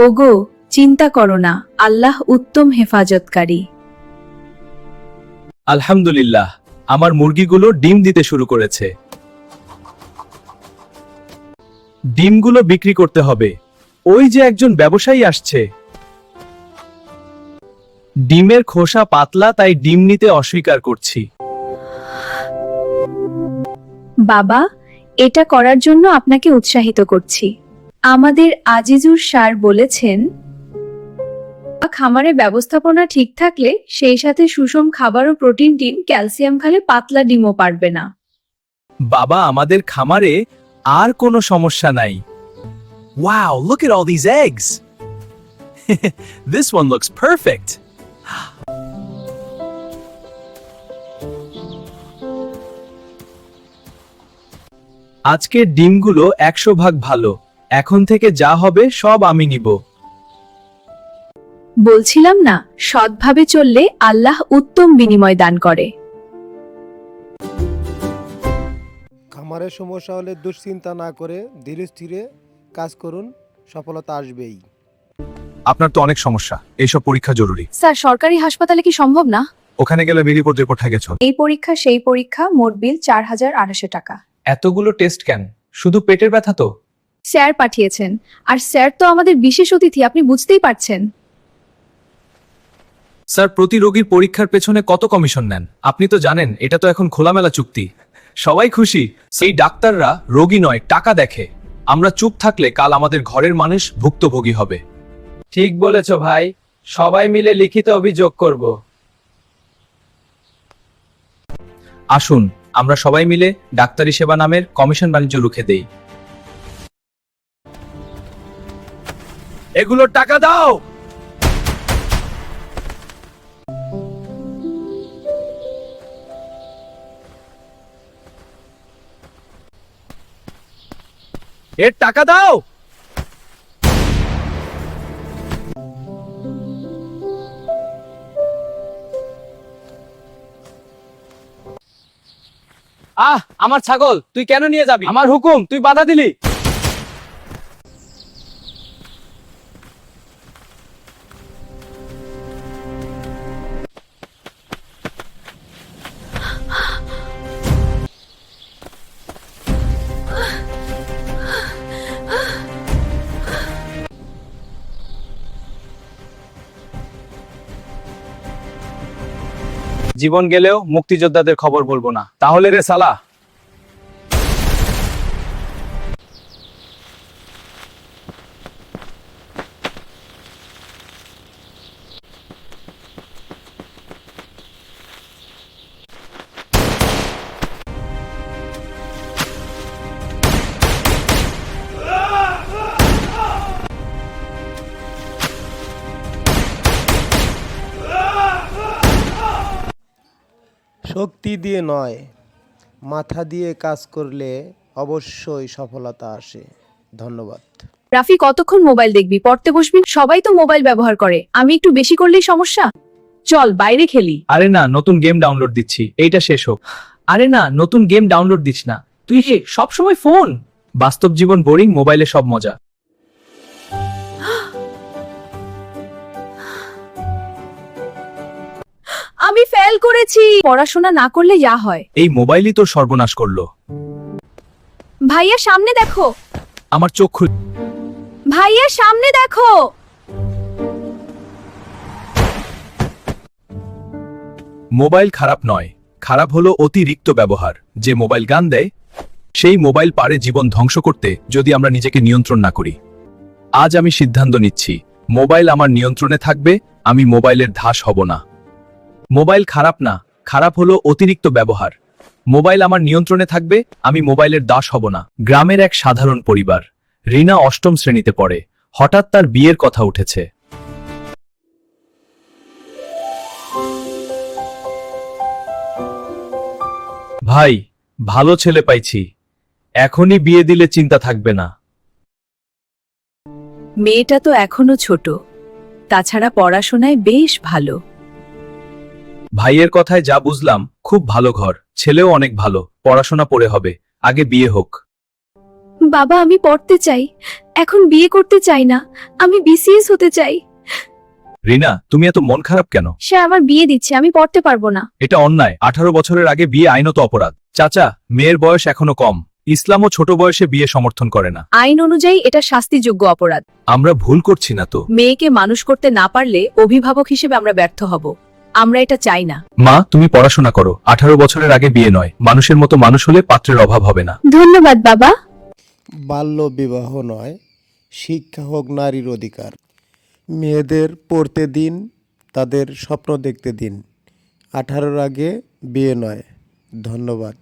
ওগো, চিন্তা করো না, আল্লাহ উত্তম হেফাজতকারী। আলহামদুলিল্লাহ, আমার মুরগিগুলো ডিম দিতে শুরু করেছে। ডিমগুলো বিক্রি করতে হবে। ওই যে একজন ব্যবসায়ী আসছে। ডিমের খোসা পাতলা, তাই ডিম নিতে অস্বীকার করছি। বাবা, এটা করার জন্য আপনাকে উৎসাহিত করছি। আমাদের আজিজুর স্যার বলেছেন, খামারে ব্যবস্থাপনা ঠিক থাকলে সেই সাথে সুষম খাবার ও প্রোটিন, ডিম, ক্যালসিয়াম খেলে পাতলা ডিমও পারবে না। বাবা, আমাদের খামারে আর কোনো সমস্যা নাই। Wow, look at all these eggs. This one looks perfect. আজকের ডিমগুলো 100% ভালো। এখন থেকে যা হবে সব আমি নিব। বলছিলাম না, সৎভাবে চললে আল্লাহ উত্তম বিনিময় দান করে। খামারের সমস্যা হলে দুশ্চিন্তা না করে ধীরে স্থিরে কাজ করুন, সফলতা আসবেই। আপনার তো অনেক সমস্যা, এইসব পরীক্ষা জরুরি। স্যার, সরকারি হাসপাতালে কি সম্ভব না? ওখানে গেলে রিপোর্ট কোথায় গেছো? এই পরীক্ষা সেই পরীক্ষা, মোট বিল 4800 টাকা। এতগুলো টেস্ট কেন? শুধু পেটের ব্যথা তো? স্যার পাঠিয়েছেন, আর স্যার তো আমাদের বিশেষ অতিথি, আপনি বুঝতেই পারছেন। স্যার, প্রতি রোগীর পরীক্ষার পেছনে কত কমিশন নেন আপনি তো জানেন? এটা তো এখন খোলামেলা চুক্তি। সবাই খুশি। সেই ডাক্তাররা রোগী নয়, টাকা দেখে। আমরা চুপ থাকলে কাল আমাদের ঘরের মানুষ ভুক্তভোগী হবে। ঠিক বলেছ ভাই, সবাই মিলে লিখিত অভিযোগ করব। আসুন, আমরা সবাই মিলে ডাক্তারি সেবা নামের কমিশন বাণিজ্য রুখে দেই। এগুলোর টাকা দাও। এর টাকা দাও। আমার ছাগল তুই কেন নিয়ে যাবি? আমার হুকুম, তুই বাধা দিলি। জীবন গেলেও মুক্তিযোদ্ধাদের খবর বলবো না। তাহলে রে সালা। শক্তি দিয়ে নয়, মাথা দিয়ে কাজ করলে অবশ্যই সফলতা আসে। ধন্যবাদ। রাফি, কতক্ষণ মোবাইল দেখবি? পড়তে বসবি? সবাই তো মোবাইল ব্যবহার করে, আমি একটু বেশি করলেই সমস্যা। চল বাইরে খেলি। আরে না, নতুন গেম ডাউনলোড দিচ্ছি, এইটা শেষ হোক। আরে না, নতুন গেম ডাউনলোড দিস না, তুই যে সব সময় ফোন। বাস্তব জীবন বোরিং, মোবাইলে সব মজা। আমি ফেল করেছি। পড়াশোনা না করলে যা হয়। এই মোবাইলই তোর সর্বনাশ করলো। ভাইয়া সামনে দেখো। আমার চোখ খুল। ভাইয়া সামনে দেখো। মোবাইল খারাপ নয়, খারাপ হলো অতিরিক্ত ব্যবহার। যে মোবাইল গান দেয়, সেই মোবাইল পারে জীবন ধ্বংস করতে, যদি আমরা নিজেকে নিয়ন্ত্রণ না করি। আজ আমি সিদ্ধান্ত নিচ্ছি, মোবাইল আমার নিয়ন্ত্রণে থাকবে, আমি মোবাইলের দাস হব না। মোবাইল খারাপ না, খারাপ হলো অতিরিক্ত ব্যবহার। মোবাইল আমার নিয়ন্ত্রণে থাকবে, আমি মোবাইলের দাস হব না। গ্রামের এক সাধারণ পরিবার। রিনা ৮ম শ্রেণীতে পড়ে। হঠাৎ তার বিয়ের কথা উঠেছে। ভাই, ভালো ছেলে পাইছি, এখনই বিয়ে দিলে চিন্তা থাকবে না। মেয়েটা তো এখনো ছোট, তাছাড়া পড়াশোনায় বেশ ভালো। ভাইয়ের কথায় যা বুঝলাম, খুব ভালো ঘর, ছেলেও অনেক ভালো, পড়াশোনা পড়ে হবে, আগে বিয়ে হোক। বাবা আমি পড়তে চাই, এখন বিয়ে করতে চাই না, আমি বিসিএস হতে চাই। রিনা, তুমি এত মন খারাপ কেন? সে আমার বিয়ে দিচ্ছে, আমি পড়তে পারবো না। এটা অন্যায়। 18 বছরের আগে বিয়ে আইনত অপরাধ। চাচা, মেয়ের বয়স এখনো কম। ইসলামও ছোট বয়সে বিয়ে সমর্থন করে না। আইন অনুযায়ী এটা শাস্তিযোগ্য অপরাধ। আমরা ভুল করছি না তো? মেয়েকে মানুষ করতে না পারলে অভিভাবক হিসেবে আমরা ব্যর্থ হব। আমরা এটা চাই না। মা, তুমি পড়াশোনা করো। 18 বছরের আগে বিয়ে নয়। মানুষের মতো মানুষ হলে পাত্রের অভাব হবে না। ধন্যবাদ বাবা। বাল্য বিবাহ নয়, শিক্ষা হোক নারীর অধিকার। মেয়েদের পড়তে দিন, তাদের স্বপ্ন দেখতে দিন। 18-র আগে বিয়ে নয়। ধন্যবাদ।